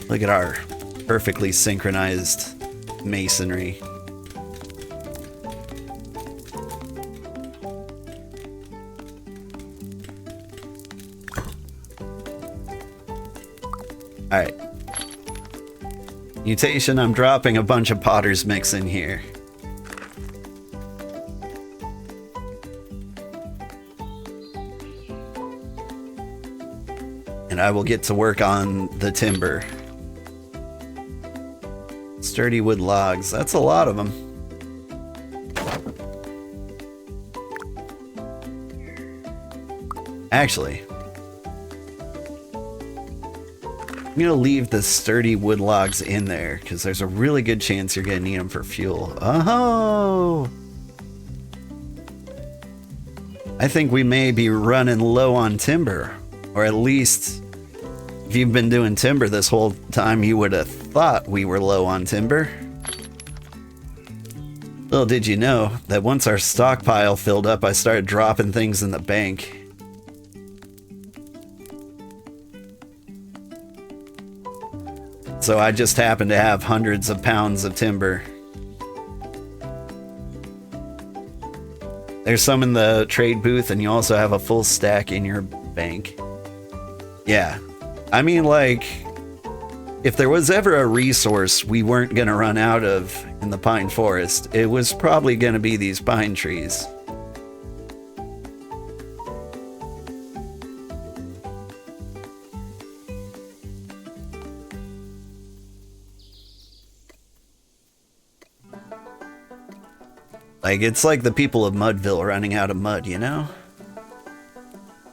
Look at our perfectly synchronized masonry. Alright. Mutation, I'm dropping a bunch of Potter's Mix in here. And I will get to work on the timber. Sturdy wood logs, that's a lot of them. Actually, I'm gonna leave the sturdy wood logs in there because there's a really good chance you're gonna need them for fuel. Oh! I think we may be running low on timber, or at least if you've been doing timber this whole time, you would have thought we were low on timber. Little did you know that once our stockpile filled up, I started dropping things in the bank. So I just happen to have hundreds of pounds of timber. There's some in the trade booth, and you also have a full stack in your bank. Yeah. I mean, like, if there was ever a resource we weren't going to run out of in the pine forest, it was probably going to be these pine trees. Like, it's like the people of Mudville running out of mud, you know?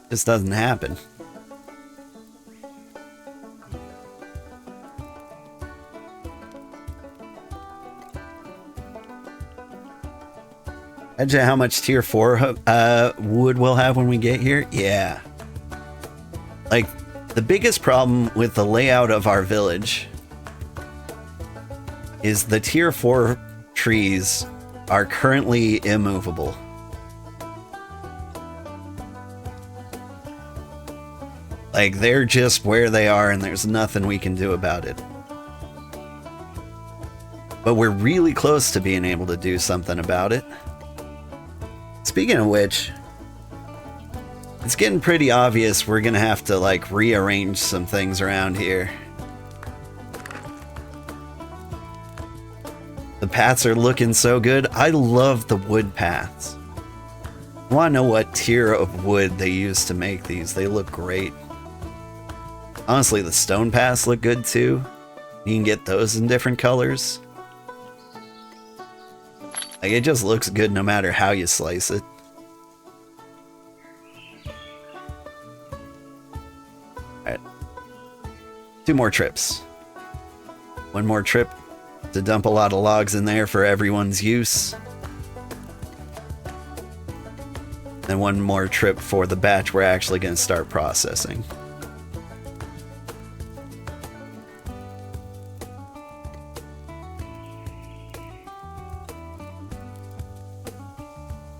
Just doesn't happen. Imagine how much tier 4 wood we'll have when we get here. Yeah. Like, the biggest problem with the layout of our village is the tier 4 trees are currently immovable. Like, they're just where they are and there's nothing we can do about it. But we're really close to being able to do something about it. Speaking of which, it's getting pretty obvious we're gonna have to, like, rearrange some things around here. The paths are looking so good. I love the wood paths. I want to know what tier of wood they use to make these. They look great. Honestly, the stone paths look good too. You can get those in different colors. Like, it just looks good no matter how you slice it. Alright. 2 more trips. 1 more trip to dump a lot of logs in there for everyone's use. And 1 more trip for the batch we're actually going to start processing.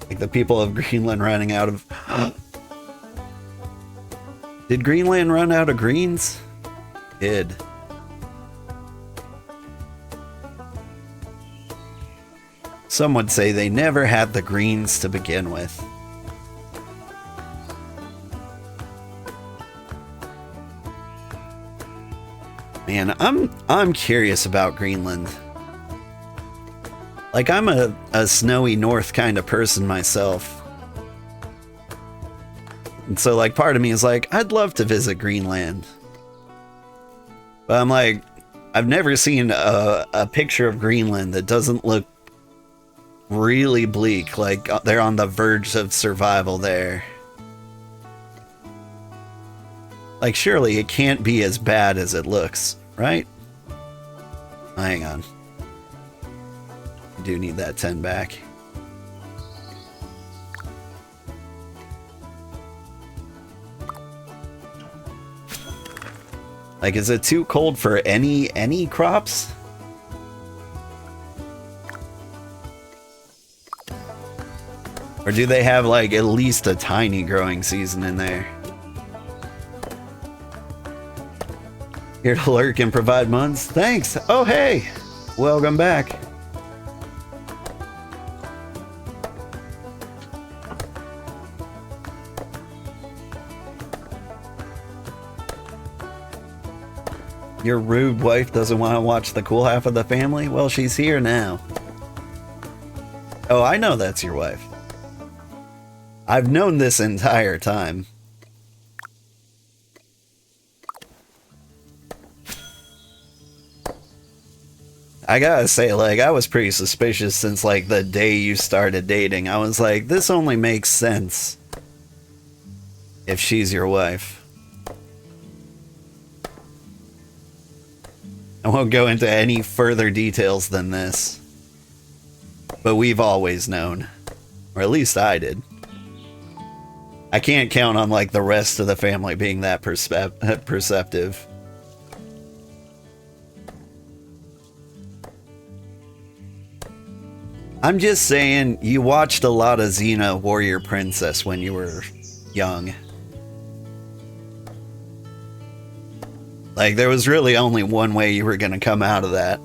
Like the people of Greenland running out of... Did Greenland run out of greens? Did. Some would say they never had the greens to begin with. Man, I'm curious about Greenland. Like, I'm a snowy north kind of person myself. And so, like, part of me is like, I'd love to visit Greenland. But I'm like, I've never seen a picture of Greenland that doesn't look really bleak, like they're on the verge of survival there. Like, surely it can't be as bad as it looks, right? Hang on. I do need that 10 back. Like, is it too cold for any crops? Or do they have, like, at least a tiny growing season in there? Here to lurk and provide muns. Thanks. Oh, hey. Welcome back. Your rude wife doesn't want to watch the cool half of the family? Well, she's here now. Oh, I know that's your wife. I've known this entire time. I gotta say, like, I was pretty suspicious since, like, the day you started dating. I was like, this only makes sense if she's your wife. I won't go into any further details than this. But we've always known. Or at least I did. I can't count on, like, the rest of the family being that perceptive. I'm just saying, you watched a lot of Xena Warrior Princess when you were young. Like, there was really only one way you were gonna come out of that.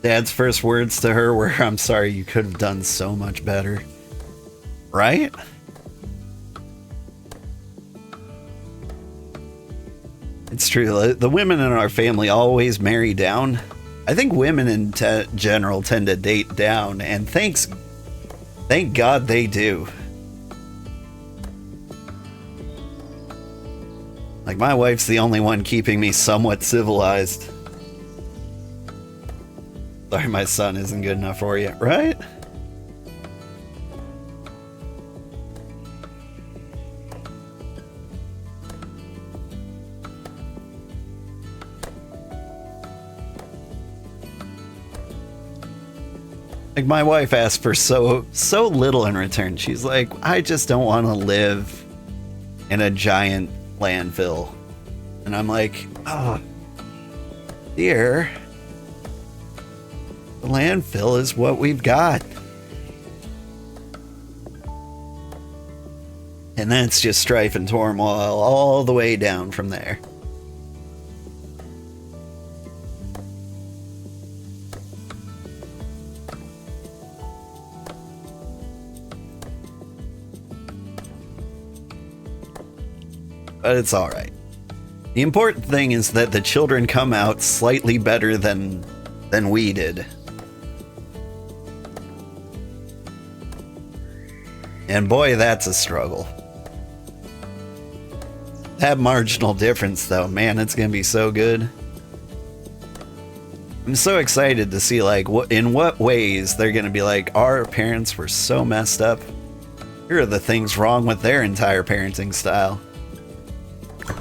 Dad's first words to her were, "I'm sorry, you could have done so much better." Right? It's true. The women in our family always marry down. I think women in general tend to date down, and thank God they do. Like, my wife's the only one keeping me somewhat civilized. Sorry, my son isn't good enough for you, right? Like, my wife asked for so little in return. She's like, I just don't want to live in a giant landfill. And I'm like, oh, dear, the landfill is what we've got. And then it's just strife and turmoil all the way down from there. But it's alright. The important thing is that the children come out slightly better than we did. And boy, that's a struggle. That marginal difference, though, man, it's gonna be so good. I'm so excited to see, like, in what ways they're gonna be like, our parents were so messed up. Here are the things wrong with their entire parenting style.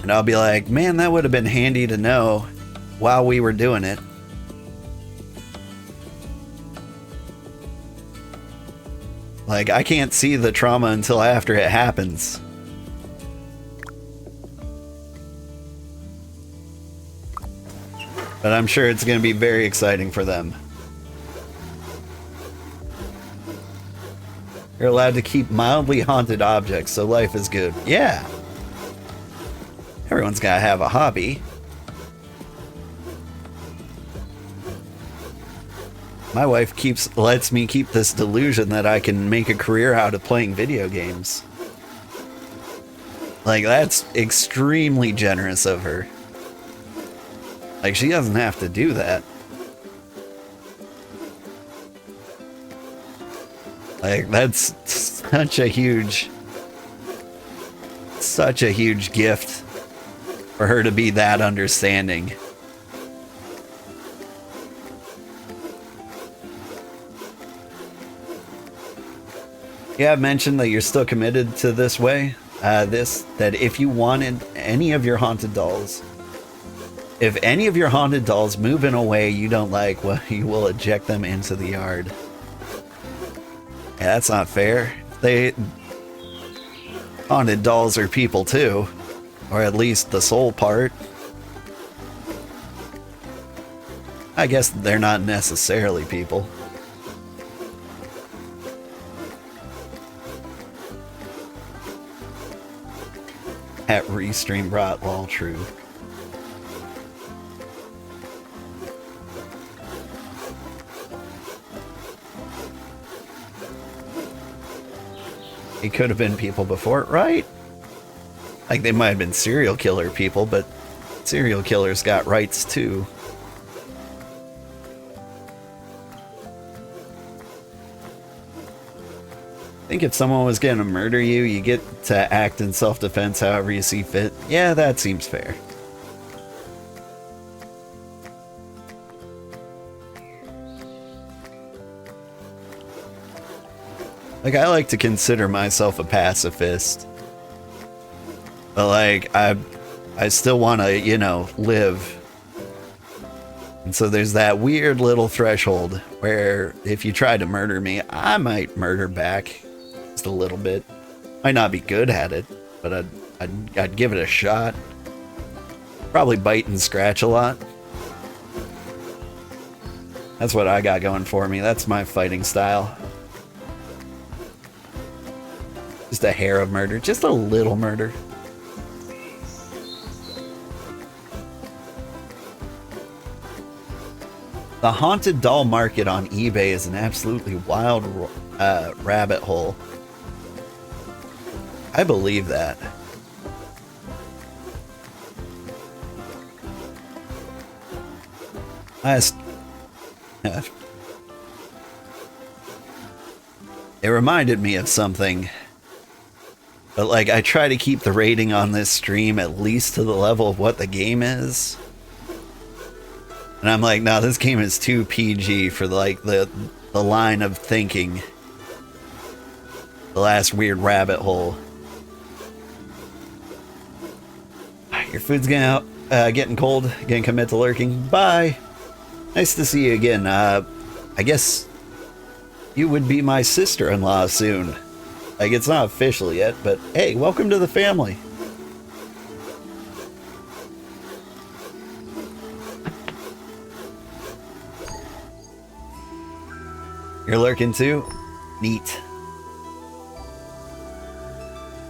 And I'll be like, man, that would have been handy to know while we were doing it. Like, I can't see the trauma until after it happens. But I'm sure it's going to be very exciting for them. You're allowed to keep mildly haunted objects, so life is good. Yeah. Everyone's got to have a hobby. My wife lets me keep this delusion that I can make a career out of playing video games. Like, that's extremely generous of her. Like, she doesn't have to do that. Like, that's such a huge gift for her to be that understanding. Yeah, I've mentioned that you're still committed to this way. That if you wanted any of your haunted dolls, if any of your haunted dolls move in a way you don't like, well, you will eject them into the yard. Yeah, that's not fair. Haunted dolls are people too. Or at least the soul part. I guess they're not necessarily people. At Restream brought all true. It could have been people before, right? Like they might have been serial killer people, but serial killers got rights too. I think if someone was gonna murder you, you get to act in self-defense however you see fit. Yeah, that seems fair. Like, I like to consider myself a pacifist. But like, I still want to, you know, live. And so there's that weird little threshold where if you try to murder me, I might murder back. Just a little bit. Might not be good at it, but I'd give it a shot. Probably bite and scratch a lot. That's what I got going for me. That's my fighting style. Just a hair of murder. Just a little murder. The haunted doll market on eBay is an absolutely wild rabbit hole. I believe that. It reminded me of something. But like, I try to keep the rating on this stream at least to the level of what the game is. And I'm like, no, this game is too PG for like the line of thinking. The last weird rabbit hole. Your food's getting cold. Gonna commit to lurking. Bye. Nice to see you again. I guess you would be my sister-in-law soon. Like, it's not official yet, but hey, welcome to the family. You're lurking too? Neat.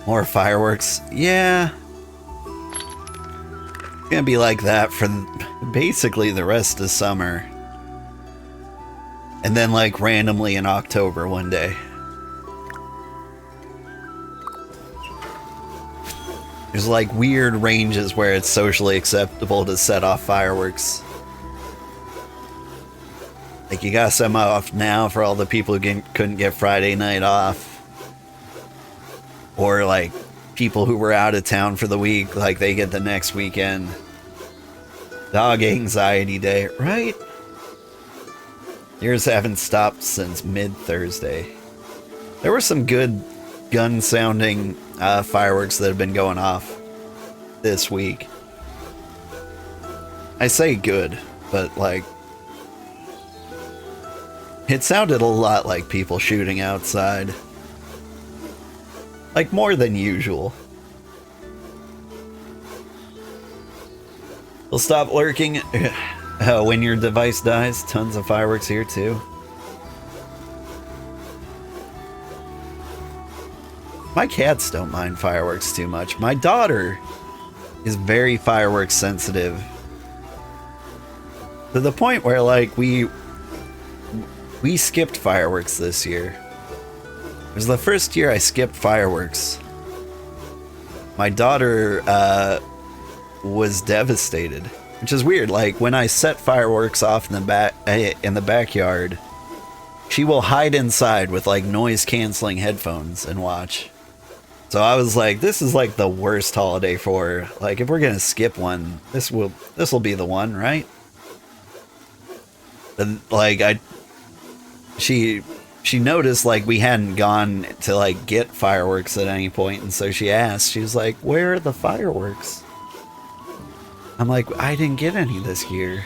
More fireworks. Yeah. It's gonna be like that for basically the rest of summer. And then like randomly in October one day. There's like weird ranges where it's socially acceptable to set off fireworks. Like, you gotta set them off now for all the people who couldn't get Friday night off. Or, like, people who were out of town for the week, like, they get the next weekend. Dog anxiety day, right? Yours haven't stopped since mid-Thursday. There were some good gun-sounding fireworks that have been going off this week. I say good, but, like, it sounded a lot like people shooting outside. Like, more than usual. We'll stop lurking when your device dies. Tons of fireworks here, too. My cats don't mind fireworks too much. My daughter is very fireworks sensitive. To the point where, like, we skipped fireworks this year. It was the first year I skipped fireworks. My daughter was devastated, which is weird. Like, when I set fireworks off in the backyard, she will hide inside with like noise canceling headphones and watch. So I was like, this is like the worst holiday for her. Like, if we're gonna skip one, this will be the one, right? And like she noticed like we hadn't gone to like get fireworks at any point, and so she asked, she was like, where are the fireworks? I'm like, I didn't get any this year.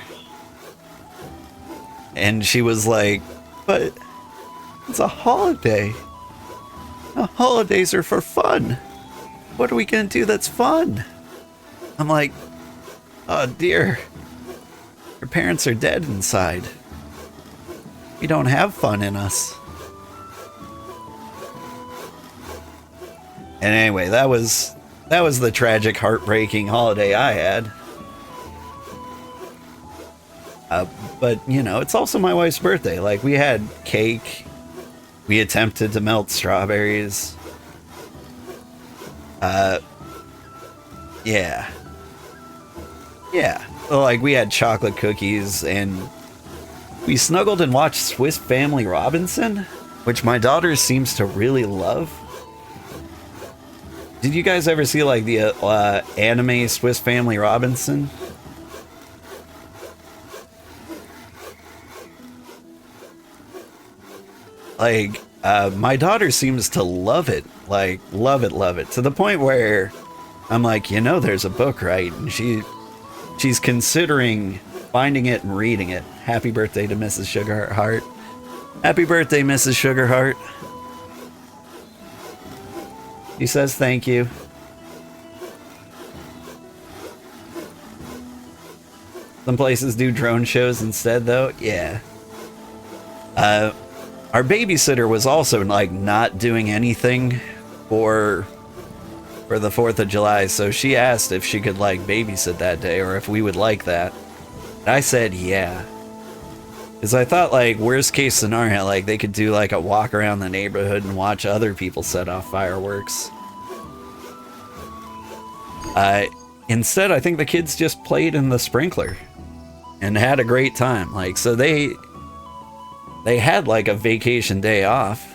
And she was like, but it's a holiday. The holidays are for fun. What are we gonna do that's fun? I'm like, oh dear. Our parents are dead inside. We don't have fun in us. And anyway, that was the tragic, heartbreaking holiday I had. But, you know, it's also my wife's birthday. Like, we had cake. We attempted to melt strawberries. Yeah. Yeah. Like, we had chocolate cookies, and we snuggled and watched Swiss Family Robinson, which my daughter seems to really love. Did you guys ever see, like, the anime Swiss Family Robinson? Like, my daughter seems to love it. Like, love it. To the point where I'm like, you know, there's a book, right? And she's considering finding it and reading it. Happy birthday to Mrs. Sugarheart. Happy birthday, Mrs. Sugarheart. He says thank you. Some places do drone shows instead, though. Yeah. Our babysitter was also, like, not doing anything for the 4th of July, so she asked if she could, like, babysit that day, or if we would like that. And I said yeah. Because I thought, like, worst case scenario, like, they could do, like, a walk around the neighborhood and watch other people set off fireworks. Instead, I think the kids just played in the sprinkler and had a great time. Like, so they had, like, a vacation day off.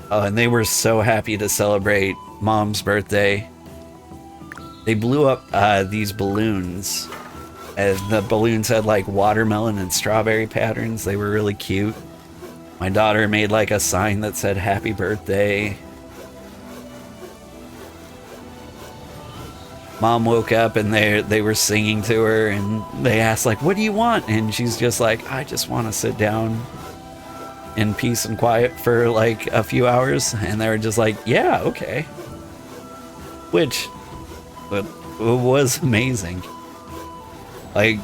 Oh, and they were so happy to celebrate Mom's birthday. They blew up these balloons. And the balloons had, like, watermelon and strawberry patterns. They were really cute. My daughter made, like, a sign that said happy birthday. Mom woke up and they were singing to her, and they asked, like, what do you want? And she's just like, I just want to sit down in peace and quiet for, like, a few hours. And they were just like, yeah, okay. Which was amazing. Like,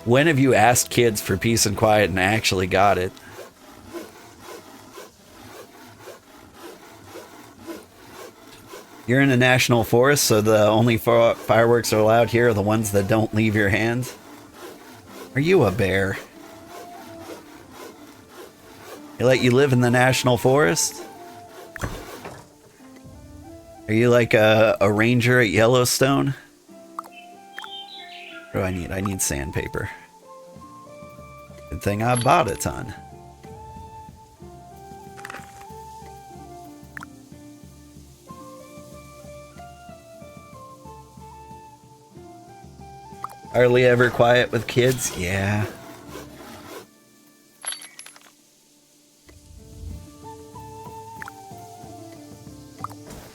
when have you asked kids for peace and quiet and actually got it? You're in a national forest, so the only fireworks are allowed here are the ones that don't leave your hands. Are you a bear? They let you live in the national forest? Are you like a ranger at Yellowstone? What do I need? I need sandpaper. Good thing I bought a ton. Hardly ever quiet with kids? Yeah.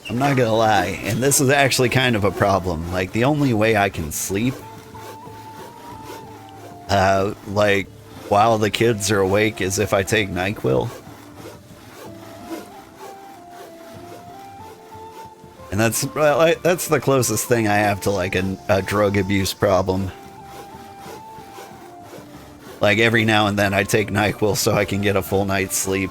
I'm not gonna lie, and this is actually kind of a problem. Like, the only way I can sleep, like, while the kids are awake is if I take NyQuil. And that's the closest thing I have to, like, a drug abuse problem. Like, every now and then I take NyQuil so I can get a full night's sleep.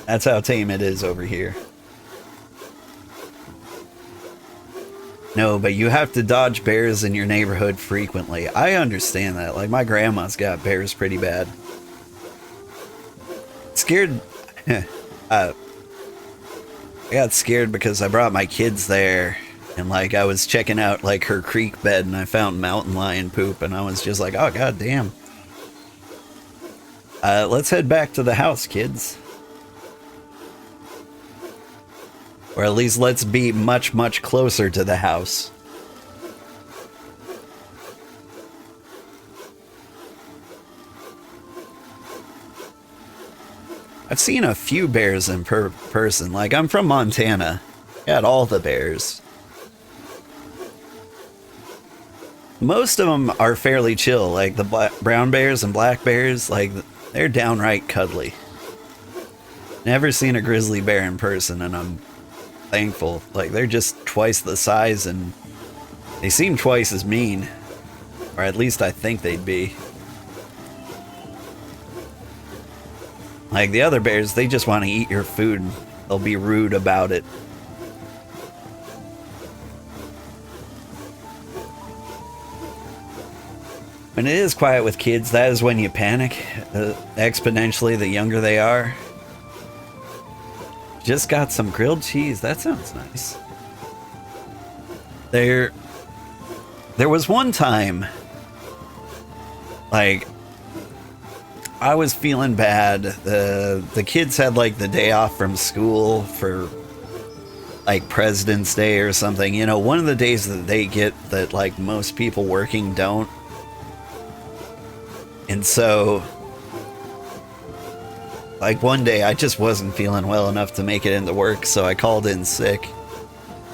That's how tame it is over here. No, but you have to dodge bears in your neighborhood frequently. I understand that. Like, my grandma's got bears pretty bad. Scared. I got scared because I brought my kids there, and, like, I was checking out, like, her creek bed, and I found mountain lion poop, and I was just like, oh, god damn. Let's head back to the house, kids. Or at least let's be much, much closer to the house. I've seen a few bears in person. Like, I'm from Montana. Got all the bears. Most of them are fairly chill. Like, the brown bears and black bears, like, they're downright cuddly. Never seen a grizzly bear in person, and I'm thankful. Like, they're just twice the size, and they seem twice as mean. Or at least I think they'd be. Like, the other bears, they just want to eat your food. They'll be rude about it. When it is quiet with kids, that is when you panic. Exponentially, the younger they are. Just got some grilled cheese. That sounds nice. There was one time, like, I was feeling bad. The kids had, like, the day off from school for, like, President's Day or something. You know, one of the days that they get that, like, most people working don't. And so, like, one day I just wasn't feeling well enough to make it into work, so I called in sick.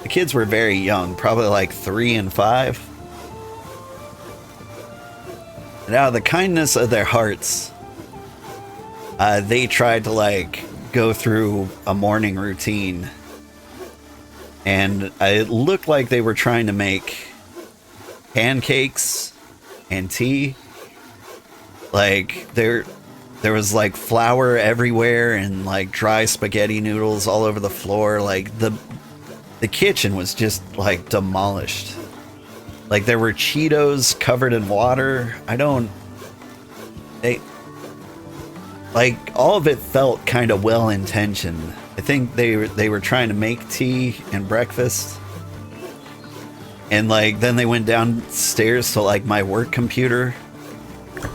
The kids were very young, probably like 3 and 5. And out of the kindness of their hearts, they tried to, like, go through a morning routine. And it looked like they were trying to make pancakes and tea. Like, there was, like, flour everywhere and, like, dry spaghetti noodles all over the floor. Like, the kitchen was just, like, demolished. Like, there were Cheetos covered in water. Like, all of it felt kind of well-intentioned. I think they were trying to make tea and breakfast. And, like, then they went downstairs to, like, my work computer.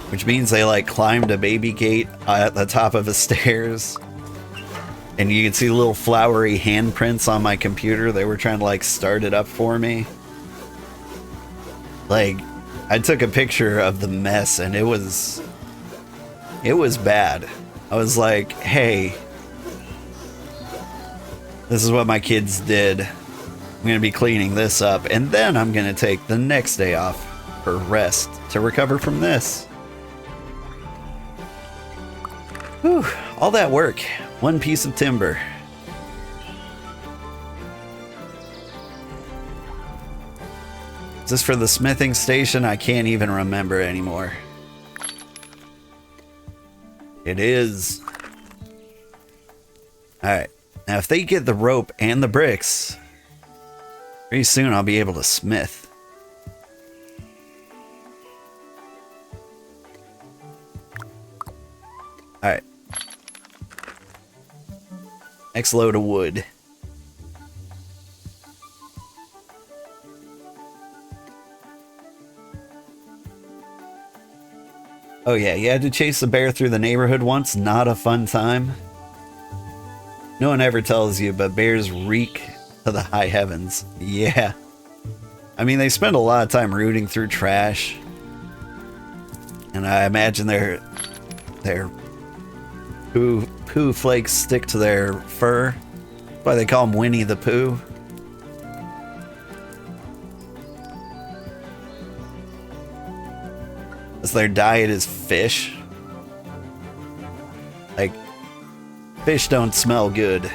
Which means they, like, climbed a baby gate at the top of the stairs. And you can see little flowery handprints on my computer. They were trying to, like, start it up for me. Like, I took a picture of the mess, and it was bad. I was like, hey, this is what my kids did. I'm going to be cleaning this up, and then I'm going to take the next day off for rest to recover from this. Whew, all that work, one piece of timber. Is this for the smithing station? I can't even remember anymore. It is. Alright, now if they get the rope and the bricks, pretty soon I'll be able to smith. Alright. Next load of wood. Oh yeah, you had to chase the bear through the neighborhood once? Not a fun time. No one ever tells you, but bears reek to the high heavens. Yeah. I mean, they spend a lot of time rooting through trash. And I imagine their poo flakes stick to their fur. That's why they call him Winnie the Pooh. As their diet is fish. Like, fish don't smell good.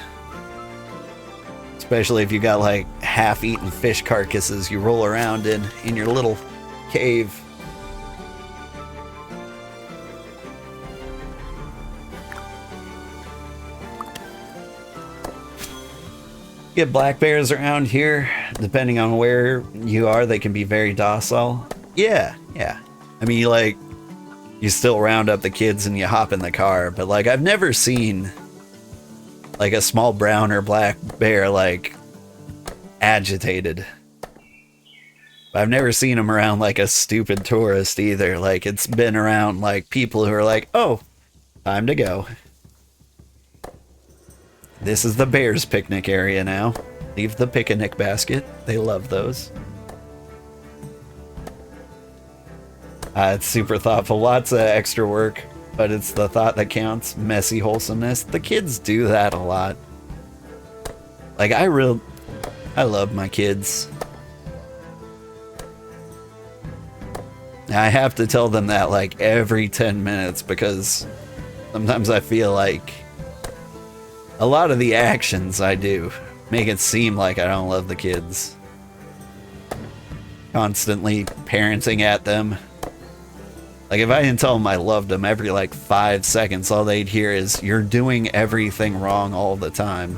Especially if you got, like, half-eaten fish carcasses you roll around in your little cave. Get black bears around here. Depending on where you are, they can be very docile. Yeah. I mean, you still round up the kids and you hop in the car, but, like, I've never seen, like, a small brown or black bear, like, agitated. But I've never seen them around, like, a stupid tourist either. Like, it's been around, like, people who are like, oh, time to go. This is the bears' picnic area now. Leave the picnic basket. They love those. It's super thoughtful. Lots of extra work, but it's the thought that counts. Messy wholesomeness. The kids do that a lot. Like, I love my kids. I have to tell them that, like, every 10 minutes because sometimes I feel like A lot of the actions I do make it seem like I don't love the kids. Constantly parenting at them. Like, if I didn't tell them I loved them every, like, 5 seconds, all they'd hear is, "You're doing everything wrong all the time."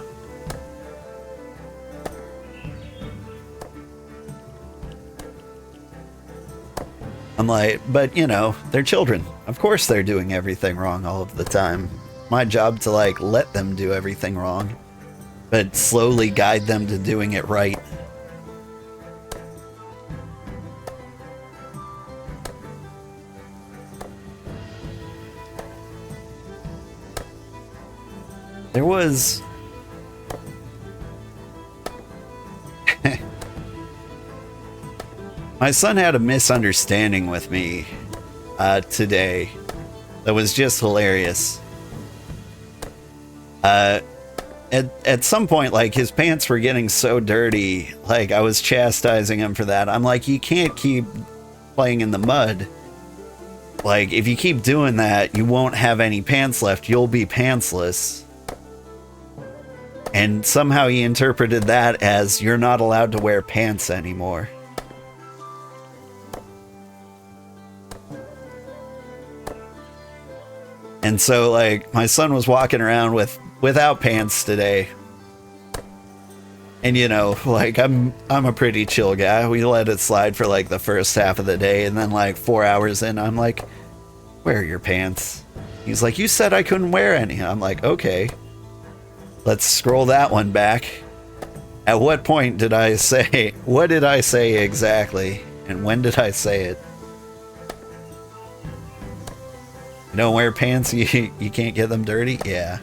I'm like, but, you know, they're children. Of course they're doing everything wrong all of the time. My job to, like, let them do everything wrong, but slowly guide them to doing it right. There was... My son had a misunderstanding with me today that was just hilarious. At some point, like, his pants were getting so dirty, like, I was chastising him for that. I'm like, you can't keep playing in the mud. Like, if you keep doing that, you won't have any pants left. You'll be pantsless. And somehow he interpreted that as, you're not allowed to wear pants anymore. And so, like, my son was walking around without pants today. And, you know, like, I'm a pretty chill guy. We let it slide for, like, the first half of the day. And then, like, 4 hours in, I'm like, where are your pants? He's like, you said I couldn't wear any. I'm like, okay. Let's scroll that one back. At what point did I say... What did I say exactly? And when did I say it? You don't wear pants, you can't get them dirty? Yeah.